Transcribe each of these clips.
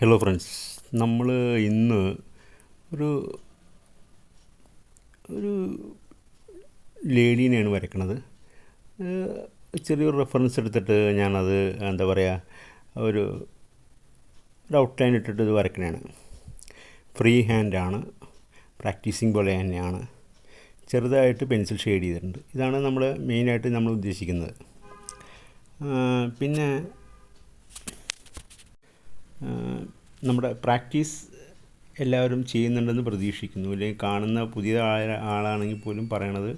Hello friends. നമ്മൾ ഇന്ന് ഒരു ഒരു ലേഡീനെയാണ് വരയ്ക്കണത്. ചെറിയൊരു റെഫറൻസ് എടുത്തിട്ട് ഞാനത് എന്താ പറയുക, ഒരു ഒരു ഔട്ട്ലൈൻ ഇട്ടിട്ട് ഇത് വരയ്ക്കണതാണ്. ഫ്രീ ഹാൻഡാണ്, പ്രാക്ടീസിങ് പോലെ തന്നെയാണ്. ചെറുതായിട്ട് പെൻസിൽ ഷെയ്ഡ് ചെയ്തിട്ടുണ്ട്. ഇതാണ് നമ്മൾ മെയിനായിട്ട് നമ്മൾ ഉദ്ദേശിക്കുന്നത്. പിന്നെ നമ്മുടെ പ്രാക്ടീസ് എല്ലാവരും ചെയ്യുന്നുണ്ടെന്ന് പ്രതീക്ഷിക്കുന്നു. അല്ലെങ്കിൽ കാണുന്ന പുതിയ ആളാണെങ്കിൽ പോലും പറയണത്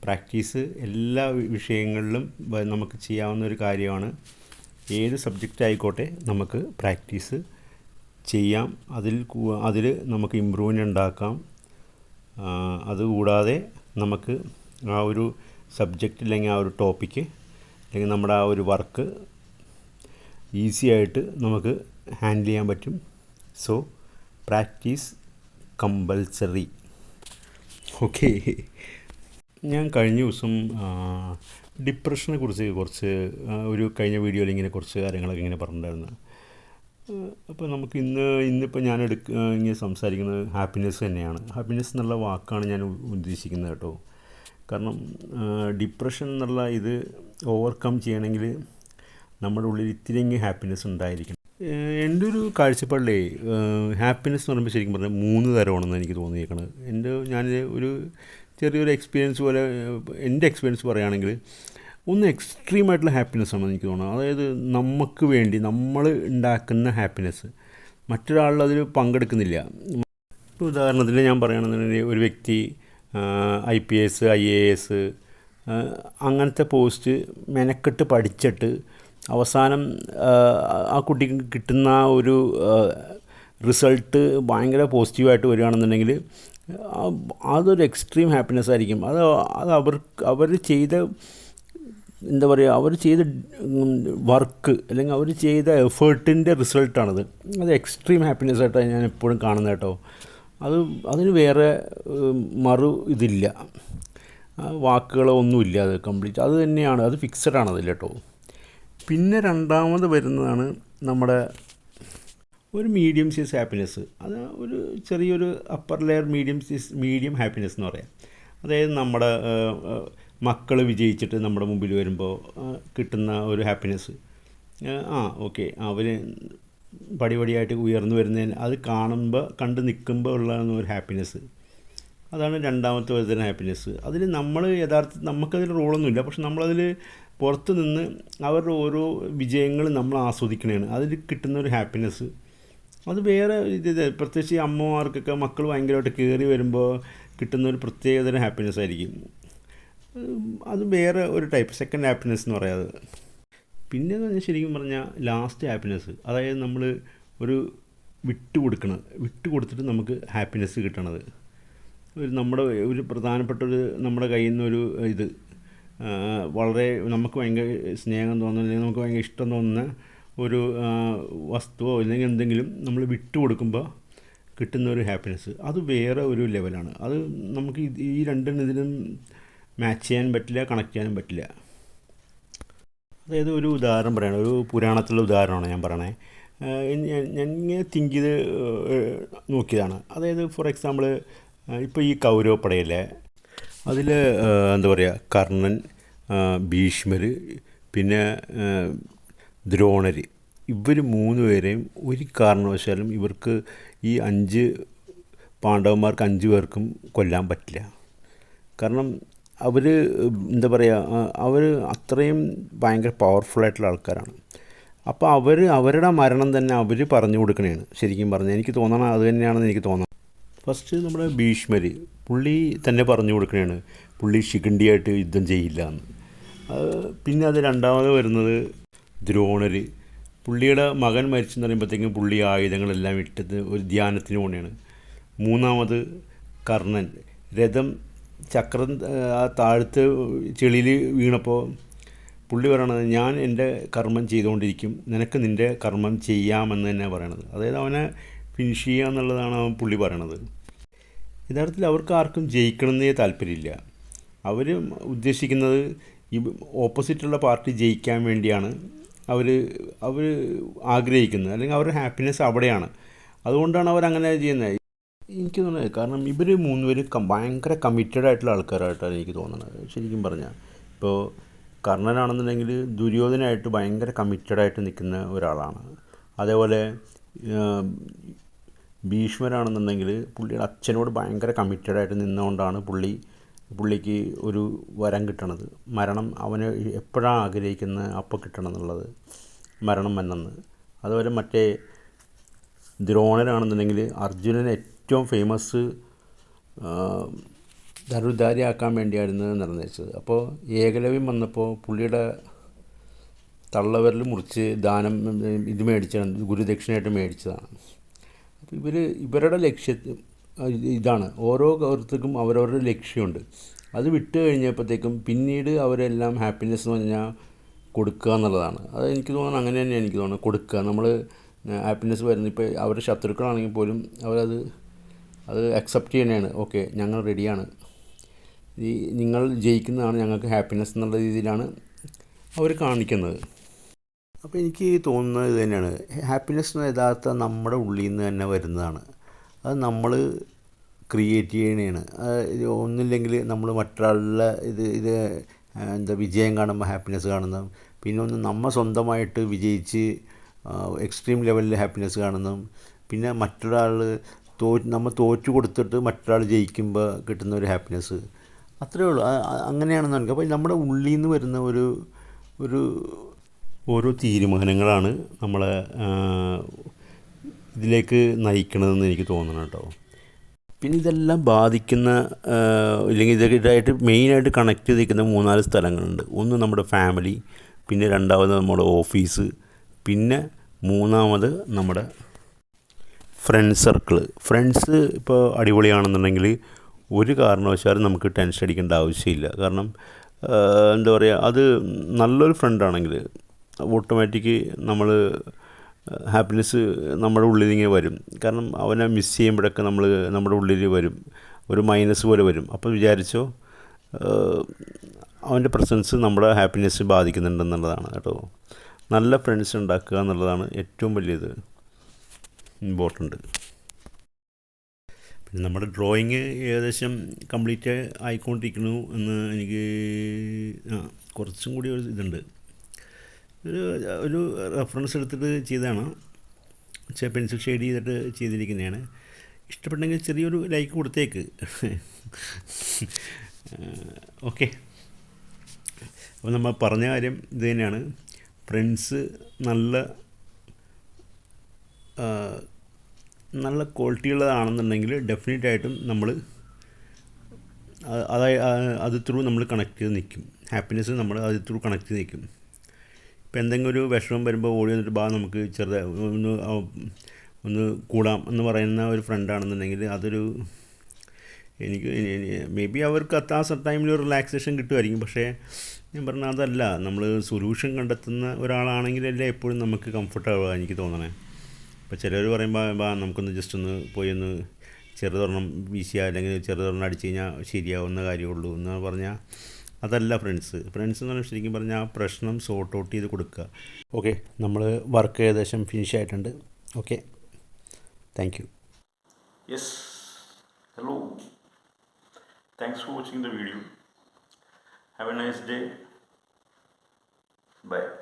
പ്രാക്ടീസ് എല്ലാ വിഷയങ്ങളിലും നമുക്ക് ചെയ്യാവുന്ന ഒരു കാര്യമാണ്. ഏത് സബ്ജക്റ്റ് ആയിക്കോട്ടെ നമുക്ക് പ്രാക്ടീസ് ചെയ്യാം. അതിൽ നമുക്ക് ഇമ്പ്രൂവ്മെൻ്റ് ഉണ്ടാക്കാം. അതുകൂടാതെ നമുക്ക് ആ ഒരു സബ്ജക്റ്റ് അല്ലെങ്കിൽ ആ ഒരു ടോപ്പിക്ക് അല്ലെങ്കിൽ നമ്മുടെ ആ ഒരു വർക്ക് ഈസി ആയിട്ട് നമുക്ക് ഹാൻഡിൽ ചെയ്യാൻ പറ്റും. So practice compulsory. ഓക്കെ. ഞാൻ കഴിഞ്ഞ ദിവസം ഡിപ്രഷനെ കുറിച്ച് കുറച്ച് ഒരു കഴിഞ്ഞ വീഡിയോയിൽ ഇങ്ങനെ കുറച്ച് കാര്യങ്ങളൊക്കെ ഇങ്ങനെ പറഞ്ഞിട്ടുണ്ടായിരുന്നു. അപ്പോൾ നമുക്ക് ഇന്നിപ്പോൾ ഞാൻ ഇങ്ങനെ സംസാരിക്കുന്നത് ഹാപ്പിനെസ് തന്നെയാണ്. ഹാപ്പിനെസ് എന്നുള്ള വാക്കാണ് ഞാൻ ഉദ്ദേശിക്കുന്നത് കേട്ടോ. കാരണം ഡിപ്രഷൻ എന്നുള്ള ഇത് ഓവർകം ചെയ്യണമെങ്കിൽ നമ്മുടെ ഉള്ളിൽ ഇത്തിരിയെങ്കിലും ഹാപ്പിനെസ് ഉണ്ടായിരിക്കണം. എൻ്റെ ഒരു കാഴ്ചപ്പാടിലേ ഹാപ്പിനെസ് എന്ന് പറയുമ്പോൾ ശരിക്കും പറഞ്ഞാൽ 3 തരമാണെന്ന് എനിക്ക് തോന്നിയിരിക്കുന്നത്. ഞാൻ ഒരു ചെറിയൊരു എക്സ്പീരിയൻസ് പോലെ എൻ്റെ എക്സ്പീരിയൻസ് പറയുകയാണെങ്കിൽ, ഒന്ന് എക്സ്ട്രീമായിട്ടുള്ള ഹാപ്പിനെസ്സാണ് എനിക്ക് തോന്നുന്നത്. അതായത് നമുക്ക് വേണ്ടി നമ്മൾ ഉണ്ടാക്കുന്ന ഹാപ്പിനെസ്, മറ്റൊരാളിൽ പങ്കെടുക്കുന്നില്ല. ഉദാഹരണത്തിന് ഞാൻ പറയുകയാണെന്നുണ്ടെങ്കിൽ, ഒരു വ്യക്തി IPS IAS അങ്ങനത്തെ പോസ്റ്റ് മെനക്കെട്ട് പഠിച്ചിട്ട് അവസാനം ആ കുട്ടിക്ക് കിട്ടുന്ന ഒരു റിസൾട്ട് ഭയങ്കര പോസിറ്റീവായിട്ട് വരികയാണെന്നുണ്ടെങ്കിൽ അതൊരു എക്സ്ട്രീം ഹാപ്പിനെസ് ആയിരിക്കും. അത് അവർ ചെയ്ത എന്താ പറയുക, അവർ ചെയ്ത വർക്ക് അല്ലെങ്കിൽ അവർ ചെയ്ത എഫേർട്ടിൻ്റെ റിസൾട്ടാണത്. അത് എക്സ്ട്രീം ഹാപ്പിനെസ് ആയിട്ടാണ് ഞാൻ എപ്പോഴും കാണുന്നത് കേട്ടോ. അതിന് വേറെ ഇതില്ല, വാക്കുകളോ ഒന്നുമില്ല. അത് കംപ്ലീറ്റ് അത് തന്നെയാണ്, അത് ഫിക്സഡ് ആണ് അതിൽ കേട്ടോ. പിന്നെ രണ്ടാമത് വരുന്നതാണ് നമ്മുടെ ഒരു മീഡിയം സൈസ് ഹാപ്പിനെസ്. അത് ഒരു ചെറിയൊരു അപ്പർ ലെയർ മീഡിയം ഹാപ്പിനെസ് എന്ന് പറയാം. അതായത് നമ്മുടെ മക്കൾ വിജയിച്ചിട്ട് നമ്മുടെ മുമ്പിൽ വരുമ്പോൾ കിട്ടുന്ന ഒരു ഹാപ്പിനെസ്. ഓക്കെ, അവർ പടിപടിയായിട്ട് ഉയർന്നു വരുന്നതിന് അത് കണ്ട് നിൽക്കുമ്പോൾ ഉള്ള ഒരു ഹാപ്പിനെസ്, അതാണ് രണ്ടാമത്തെ വരുന്ന ഹാപ്പിനെസ്. അതിൽ നമ്മൾ യഥാർത്ഥത്തിൽ നമുക്കതിൽ റോളൊന്നുമില്ല, പക്ഷെ നമ്മളതിൽ പുറത്ത് നിന്ന് അവരുടെ ഓരോ വിജയങ്ങൾ നമ്മൾ ആസ്വദിക്കണതാണ്. അതിൽ കിട്ടുന്ന ഒരു ഹാപ്പിനെസ് അത് വേറെ പ്രത്യേകിച്ച് അമ്മമാർക്കൊക്കെ മക്കൾ ഭയങ്കരമായിട്ട് കയറി വരുമ്പോൾ കിട്ടുന്ന ഒരു പ്രത്യേകതരം ഹാപ്പിനെസ് ആയിരിക്കും. അത് വേറെ ഒരു ടൈപ്പ് സെക്കൻഡ് ഹാപ്പിനെസ് എന്ന് പറയാതെ. പിന്നെ എന്ന് പറഞ്ഞാൽ ശരിക്കും പറഞ്ഞാൽ ലാസ്റ്റ് ഹാപ്പിനെസ്, അതായത് നമ്മൾ ഒരു വിട്ടുകൊടുത്തിട്ട് നമുക്ക് ഹാപ്പിനെസ് കിട്ടണത്. നമ്മുടെ ഒരു പ്രധാനപ്പെട്ട നമ്മുടെ കയ്യിൽ നിന്നൊരു വളരെ നമുക്ക് ഭയങ്കര സ്നേഹം തോന്നുന്ന അല്ലെങ്കിൽ നമുക്ക് ഭയങ്കര ഇഷ്ടം തോന്നുന്ന ഒരു വസ്തുവോ അല്ലെങ്കിൽ എന്തെങ്കിലും നമ്മൾ വിട്ടുകൊടുക്കുമ്പോൾ കിട്ടുന്ന ഒരു ഹാപ്പിനെസ്, അത് വേറെ ഒരു ലെവലാണ്. അത് നമുക്ക് ഈ ഇതിനും മാച്ച് ചെയ്യാൻ പറ്റില്ല, കണക്ട് ചെയ്യാനും പറ്റില്ല. അതായത് ഒരു ഉദാഹരണം പറയണം, ഒരു പുരാണത്തിലുള്ള ഉദാഹരണമാണ് ഞാൻ പറയണേ. ഞാൻ ഇങ്ങനെ തിങ്ക് ചെയ്ത് നോക്കിയതാണ്. അതായത് ഫോർ എക്സാമ്പിൾ, ഇപ്പോൾ ഈ കൗരവപ്പടയിലെ അതിൽ എന്താ പറയുക, കർണൻ, ഭീഷ്മർ, പിന്നെ ദ്രോണർ, ഇവർ 3 പേരെയും ഒരു കാരണവശാലും ഇവർക്ക് ഈ 5 പാണ്ഡവന്മാർക്ക് 5 പേർക്കും കൊല്ലാൻ പറ്റില്ല. കാരണം അവർ എന്താ പറയുക, അവർ അത്രയും ഭയങ്കര പവർഫുള്ളായിട്ടുള്ള ആൾക്കാരാണ്. അപ്പോൾ അവരുടെ മരണം തന്നെ അവർ പറഞ്ഞു കൊടുക്കണതാണ്. ശരിക്കും പറഞ്ഞാൽ എനിക്ക് തോന്നണം അത് തന്നെയാണെന്ന് എനിക്ക് തോന്നണം. ഫസ്റ്റ് നമ്മുടെ ഭീഷ്മർ, പുള്ളി തന്നെ പറഞ്ഞു കൊടുക്കണതാണ് പുള്ളി ശിഖണ്ഡിയായിട്ട് യുദ്ധം ചെയ്യില്ല എന്ന്. പിന്നെ അത് രണ്ടാമത് വരുന്നത് ദ്രോണർ, പുള്ളിയുടെ മകൻ മരിച്ചെന്ന് പറയുമ്പോഴത്തേക്കും പുള്ളി ആയുധങ്ങളെല്ലാം ഇട്ടത് ഒരു ധ്യാനത്തിന് പോണെയാണ്. മൂന്നാമത് കർണൻ, ചക്രം താഴത്ത് ചെളിയിൽ വീണപ്പോൾ പുള്ളി പറയണത് ഞാൻ എൻ്റെ കർമ്മം ചെയ്തുകൊണ്ടിരിക്കും, നിനക്ക് നിൻ്റെ കർമ്മം ചെയ്യാമെന്ന് തന്നെ പറയണത്. അതായത് അവനെ ഫിനിഷ് ചെയ്യുക എന്നുള്ളതാണ് അവൻ പുള്ളി പറയണത്. യഥാർത്ഥത്തിൽ അവർക്ക് ആർക്കും ജയിക്കണമെന്നേ താല്പര്യമില്ല. അവർ ഉദ്ദേശിക്കുന്നത് ഈ ഓപ്പോസിറ്റുള്ള പാർട്ടി ജയിക്കാൻ വേണ്ടിയാണ് അവർ അവർ ആഗ്രഹിക്കുന്നത്, അല്ലെങ്കിൽ അവരുടെ ഹാപ്പിനെസ് അവിടെയാണ്. അതുകൊണ്ടാണ് അവരങ്ങനെ ചെയ്യുന്നത്. എനിക്ക് തോന്നുന്നത് കാരണം ഇവർ മൂന്നുപേരും ഭയങ്കര കമ്മിറ്റഡ് ആയിട്ടുള്ള ആൾക്കാരായിട്ടാണ് എനിക്ക് തോന്നുന്നത് ശരിക്കും പറഞ്ഞാൽ. ഇപ്പോൾ കർണനാണെന്നുണ്ടെങ്കിൽ ദുര്യോധനായിട്ട് ഭയങ്കര കമ്മിറ്റഡായിട്ട് നിൽക്കുന്ന ഒരാളാണ്. അതേപോലെ ഭീഷ്മരാണെന്നുണ്ടെങ്കിൽ പുള്ളിയുടെ അച്ഛനോട് ഭയങ്കര കമ്മിറ്റഡായിട്ട് നിന്നുകൊണ്ടാണ് പുള്ളിക്ക് ഒരു വരം കിട്ടണത്. മരണം അവന് എപ്പോഴാണ് ആഗ്രഹിക്കുന്നത് അപ്പോൾ കിട്ടണം എന്നുള്ളത്, മരണം വന്നെന്ന്. അതുപോലെ മറ്റേ ദ്രോണരാണെന്നുണ്ടെങ്കിൽ അർജുനന് ഏറ്റവും ഫേമസ് ധനുർധാരിയാക്കാൻ വേണ്ടിയായിരുന്നു നിർദ്ദേശിച്ചത്. അപ്പോൾ ഏകലവ്യം വന്നപ്പോൾ പുള്ളിയുടെ തള്ളവിരൽ മുറിച്ച് ദാനം ഇത് മേടിച്ചാണ്, ഗുരുദക്ഷിണയായിട്ട് മേടിച്ചതാണ്. അപ്പോൾ ഇവരുടെ ലക്ഷ്യത്തിൽ ഇതാണ്, ഓരോരുത്തർക്കും അവരവരുടെ ലക്ഷ്യമുണ്ട്. അത് വിട്ട് കഴിഞ്ഞപ്പോഴത്തേക്കും പിന്നീട് അവരെല്ലാം ഹാപ്പിനെസ് എന്ന് പറഞ്ഞാൽ കൊടുക്കുക എന്നുള്ളതാണ്. അത് എനിക്ക് തോന്നുന്നു അങ്ങനെ തന്നെയാണ് എനിക്ക് തോന്നുന്നത്. കൊടുക്കുക, നമ്മൾ ഹാപ്പിനെസ് വരുന്നത് ഇപ്പോൾ അവരുടെ ശത്രുക്കളാണെങ്കിൽ പോലും അത് അക്സെപ്റ്റ് ചെയ്യണതാണ്. ഓക്കെ, ഞങ്ങൾ റെഡിയാണ്, നിങ്ങൾ ജയിക്കുന്നതാണ് ഞങ്ങൾക്ക് ഹാപ്പിനെസ് എന്നുള്ള രീതിയിലാണ് അവർ കാണിക്കുന്നത്. അപ്പോൾ എനിക്ക് തോന്നുന്നത് ഇത് തന്നെയാണ്, ഹാപ്പിനെസ് യഥാർത്ഥ നമ്മുടെ ഉള്ളിൽ നിന്ന് തന്നെ വരുന്നതാണ്. അത് നമ്മൾ ക്രിയേറ്റ് ചെയ്യണതാണ്. ഒന്നില്ലെങ്കിൽ നമ്മൾ മറ്റൊരാളുടെ എന്താ വിജയം കാണുമ്പോൾ ഹാപ്പിനെസ് കാണുന്നതും, പിന്നെ ഒന്ന് നമ്മൾ സ്വന്തമായിട്ട് വിജയിച്ച് എക്സ്ട്രീം ലെവലിൽ ഹാപ്പിനെസ് കാണുന്നതും, പിന്നെ മറ്റൊരാൾ നമ്മൾ തോറ്റു കൊടുത്തിട്ട് മറ്റൊരാൾ ജയിക്കുമ്പോൾ കിട്ടുന്ന ഒരു ഹാപ്പിനെസ്, അത്രയേ ഉള്ളൂ. അങ്ങനെയാണെന്ന് എനിക്ക്. അപ്പോൾ നമ്മുടെ ഉള്ളിൽ നിന്ന് വരുന്ന ഓരോ തീരുമാനങ്ങളാണ് നമ്മളെ ഇതിലേക്ക് നയിക്കണതെന്ന് എനിക്ക് തോന്നണം കേട്ടോ. പിന്നെ ഇതെല്ലാം ബാധിക്കുന്ന ഇല്ലെങ്കിൽ ഇതായിട്ട് മെയിനായിട്ട് കണക്ട് ചെയ്ത് നിൽക്കുന്ന 3-4 സ്ഥലങ്ങളുണ്ട്. ഒന്ന് നമ്മുടെ ഫാമിലി, പിന്നെ രണ്ടാമത് നമ്മുടെ ഓഫീസ്, പിന്നെ മൂന്നാമത് നമ്മുടെ ഫ്രണ്ട്സ് ഇപ്പോൾ അടിപൊളിയാണെന്നുണ്ടെങ്കിൽ ഒരു കാരണവശാലും നമുക്ക് ടെൻഷൻ അടിക്കേണ്ട ആവശ്യമില്ല. കാരണം എന്താ പറയുക, അത് നല്ലൊരു ഫ്രണ്ടാണെങ്കിൽ ഓട്ടോമാറ്റിക് ഹാപ്പിനെസ് നമ്മുടെ ഉള്ളിലിങ്ങനെ വരും. കാരണം അവനെ മിസ് ചെയ്യുമ്പോഴൊക്കെ നമ്മുടെ ഉള്ളിൽ വരും, ഒരു മൈനസ് പോലെ വരും. അപ്പോൾ വിചാരിച്ചോ, അവൻ്റെ പ്രസൻസ് നമ്മുടെ ഹാപ്പിനെസ് ബാധിക്കുന്നുണ്ടെന്നുള്ളതാണ് കേട്ടോ. നല്ല ഫ്രണ്ട്സ് ഉണ്ടാക്കുക എന്നുള്ളതാണ് ഏറ്റവും വലിയത് ഇമ്പോർട്ടൻ്റ്. പിന്നെ നമ്മുടെ ഡ്രോയിങ് ഏകദേശം കംപ്ലീറ്റ് ആയിക്കൊണ്ടിരിക്കുന്നു എന്ന് എനിക്ക് കുറച്ചും കൂടി ഒരു ഇതുണ്ട്. ഒരു റെഫറൻസ് എടുത്തിട്ട് ചെയ്തതാണ്, പെൻസിൽ ഷെയ്ഡ് ചെയ്തിട്ട് ചെയ്തിരിക്കുന്നതാണ്. ഇഷ്ടപ്പെട്ടെങ്കിൽ ചെറിയൊരു ലൈക്ക് കൊടുത്തേക്ക്. ഓക്കെ, അപ്പോൾ നമ്മൾ പറഞ്ഞ കാര്യം ഇത് തന്നെയാണ്. ഫ്രണ്ട്സ് നല്ല ക്വാളിറ്റിയുള്ളതാണെന്നുണ്ടെങ്കിൽ ഡെഫിനറ്റായിട്ടും നമ്മൾ അത് ത്രൂ നമ്മൾ കണക്ട് ചെയ്ത് നിൽക്കും. ഹാപ്പിനെസ് നമ്മൾ അത് ത്രൂ കണക്ട് ചെയ്ത് നിൽക്കും. ഇപ്പം എന്തെങ്കിലും ഒരു വിഷമം വരുമ്പോൾ ഓടി വന്നിട്ട് നമുക്ക് ചെറുതായി ഒന്ന് കൂടാം എന്ന് പറയുന്ന ഒരു ഫ്രണ്ടാണെന്നുണ്ടെങ്കിൽ അതൊരു എനിക്ക് മേ ബി അവർക്ക് ആ ടൈമിൽ ഒരു റിലാക്സേഷൻ കിട്ടുമായിരിക്കും. പക്ഷേ ഞാൻ പറഞ്ഞാൽ അതല്ല, നമ്മൾ സൊല്യൂഷൻ കണ്ടെത്തുന്ന ഒരാളാണെങ്കിലല്ലേ എപ്പോഴും നമുക്ക് കംഫർട്ടാവുക എനിക്ക് തോന്നണേ. ഇപ്പോൾ ചിലർ പറയുമ്പോൾ നമുക്കൊന്ന് ജസ്റ്റ് ഒന്ന് പോയി ഒന്ന് ചെറുതൊരെണ്ണം വീശിയാൽ അല്ലെങ്കിൽ ചെറുതൊരെണ്ണം അടിച്ച് കഴിഞ്ഞാൽ ശരിയാവുന്ന കാര്യമുള്ളൂ എന്ന് പറഞ്ഞാൽ അതല്ല ഫ്രണ്ട്സ് എന്ന് പറഞ്ഞാൽ ശരിക്കും പറഞ്ഞാൽ ആ പ്രശ്നം സോർട്ട് ഔട്ട് ചെയ്ത് കൊടുക്കുക. ഓക്കെ, നമ്മൾ വർക്ക് ഏകദേശം ഫിനിഷ് ആയിട്ടുണ്ട്. Okay, thank you. Yes, hello. Thanks for watching the video. Have a nice day. Bye.